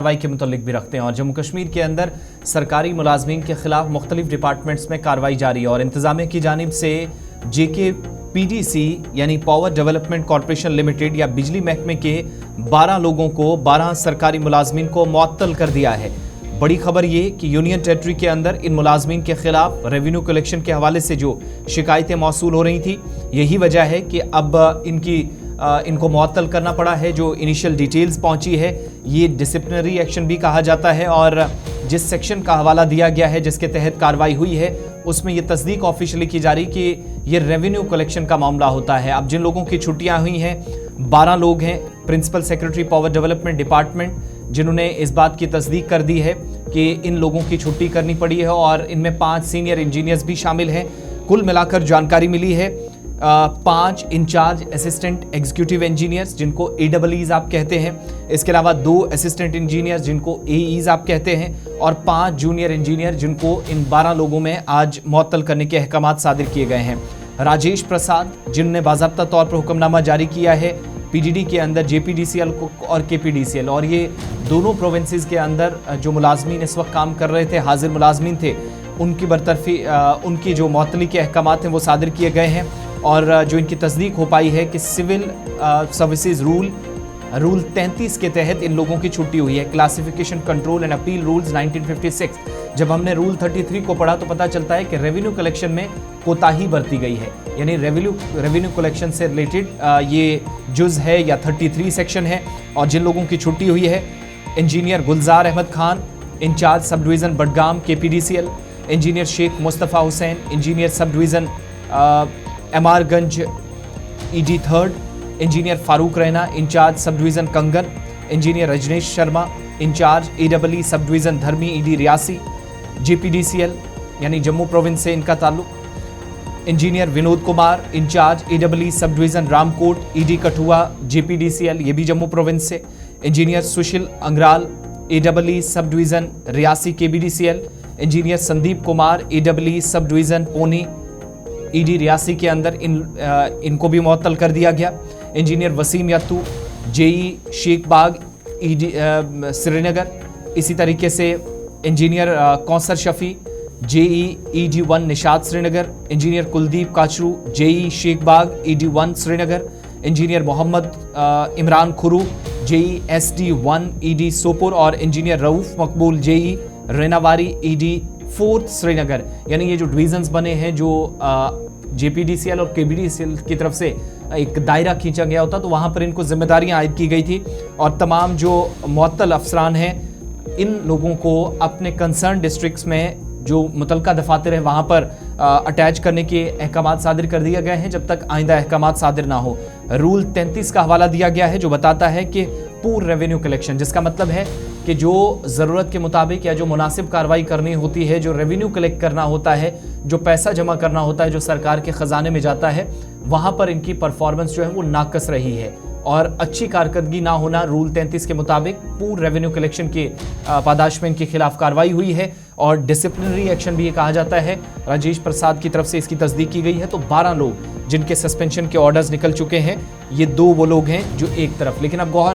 कार्रवाई के मुतालिक भी रखते हैं। और जम्मू कश्मीर के अंदर सरकारी मुलाजमीन के खिलाफ मुख्तलिफ डिपार्टमेंट्स में कार्रवाई जारी है और इंतजामिया की जानिब से JKPDC यानी पावर डेवलपमेंट कॉरपोरेशन लिमिटेड या बिजली महकमे के 12 लोगों को 12 सरकारी मुलाजमीन को मुअत्तल कर दिया है। बड़ी खबर ये कि यूनियन टेरिटरी के अंदर इन मुलाजमीन के खिलाफ रेवेन्यू कलेक्शन के हवाले से जो शिकायतें मौसूल हो रही थी, यही वजह है कि अब इनको मुअत्तल करना पड़ा है। जो इनिशियल डिटेल्स पहुंची है, ये डिसिप्लिनरी एक्शन भी कहा जाता है और जिस सेक्शन का हवाला दिया गया है जिसके तहत कार्रवाई हुई है, उसमें ये तस्दीक ऑफिशियली की जा रही कि ये रेवेन्यू कलेक्शन का मामला होता है। अब जिन लोगों की छुट्टियां हुई हैं, 12 लोग हैं, principal secretary power development department, जिन्होंने इस बात की तस्दीक कर दी है कि इन लोगों की छुट्टी करनी पड़ी है और इनमें 5 सीनियर इंजीनियर्स भी शामिल हैं। कुल मिलाकर जानकारी मिली है 5 इंचार्ज असिस्टेंट एग्जीक्यूटिव इंजीनियर्स जिनको AEEs आप कहते हैं, इसके अलावा 2 असिस्टेंट इंजीनियर्स जिनको AEs आप कहते हैं और 5 जूनियर इंजीनियर जिनको इन 12 लोगों में आज मुअत्तल करने के अहकामात सादिर किए गए हैं। राजेश प्रसाद, जिन्होंने बाज़ाब्ता तौर पर हुक्मनामा जारी किया है PDD के अंदर JPDCL और KPDCL, और ये दोनों प्रोविंसेस के अंदर जो मुलाजमीन इस वक्त काम कर रहे थे, हाजिर मुलाजमीन थे, उनकी बरतरफी उनकी जो मुअत्तली के अहकामात हैं वो सादिर किए गए हैं। और जो इनकी तस्दीक हो पाई है कि सिविल सर्विसेज रूल 33 के तहत इन लोगों की छुट्टी हुई है। Classification control and appeal rules 1956। जब हमने रूल 33 को पढ़ा तो पता चलता है कि रेवेन्यू कलेक्शन में कोताही बरती गई है, यानी रेवेन्यू कलेक्शन से रिलेटेड ये जुज है या 33 सेक्शन है। और जिन लोगों की छुट्टी हुई है, engineer Gulzar Ahmed Khan, incharge sub division Budgam KPDCL, engineer Sheikh Mustafa Hussain, engineer sub division MRगंज ED 3rd, engineer Farooq Raina, incharge sub division Kangan, engineer Rajneesh Sharma, incharge AEE sub division Dharmi ED Reasi JPDCL यानी जम्मू प्रोविंस से इनका ताल्लुक, engineer Vinod Kumar, incharge AEE sub division Ramkot ED Kathua JPDCL, ये भी जम्मू प्रोविंस से, engineer Sushil Angral AEE sub division Reasi KBDCL, engineer Sandeep Kumar AEE sub division Poni ED Reasi के अंदर इनको भी मुअत्तल कर दिया गया। Engineer Waseem Yatoo JE Sheikh Bagh ED Srinagar, इसी तरीके से engineer Kausar Shafi JE ED 1 Nishat Srinagar, engineer Kuldeep Kachroo JE Sheikh Bagh ED 1 Srinagar, engineer Mohammad Imran Khuroo JE SD 1 ED Sopore और इंजीनियर रऊफ़ मकबूल JE रेनावारी ED 4 श्रीनगर। यानी ये जो डिवीजन्स बने हैं, जो JPDCL और KBDCL की तरफ से एक दायरा खींचा गया होता, तो वहाँ पर इनको जिम्मेदारियाँ आयद की गई थी और तमाम जो मुअत्तल अफसरान हैं, इन लोगों को अपने कंसर्न डिस्ट्रिक्ट्स में जो मुतलका दफातर है वहाँ पर अटैच करने के अहकामात सादिर कर दिए गए हैं जब तक आइंदा अहकामात सादिर ना हो। रूल 33 का हवाला दिया गया है जो बताता है कि पूर्ण रेवेन्यू कलेक्शन, जिसका मतलब है कि जो ज़रूरत के मुताबिक या जो मुनासिब कार्रवाई करनी होती है, जो रेवेन्यू कलेक्ट करना होता है, जो पैसा जमा करना होता है, जो सरकार के ख़जाने में जाता है, वहाँ पर इनकी परफॉर्मेंस जो है वो नाकस रही है और अच्छी कारकर्दगी ना होना। रूल 33 के मुताबिक पूर्ण रेवेन्यू कलेक्शन के पादाश में इनके खिलाफ कार्रवाई हुई है और डिसिप्लिनरी एक्शन भी ये कहा जाता है। राजेश प्रसाद की तरफ से इसकी तस्दीक की गई है। तो 12 लोग जिनके सस्पेंशन के ऑर्डर्स निकल चुके हैं, ये 2 वो लोग हैं जो एक तरफ। लेकिन अब गौर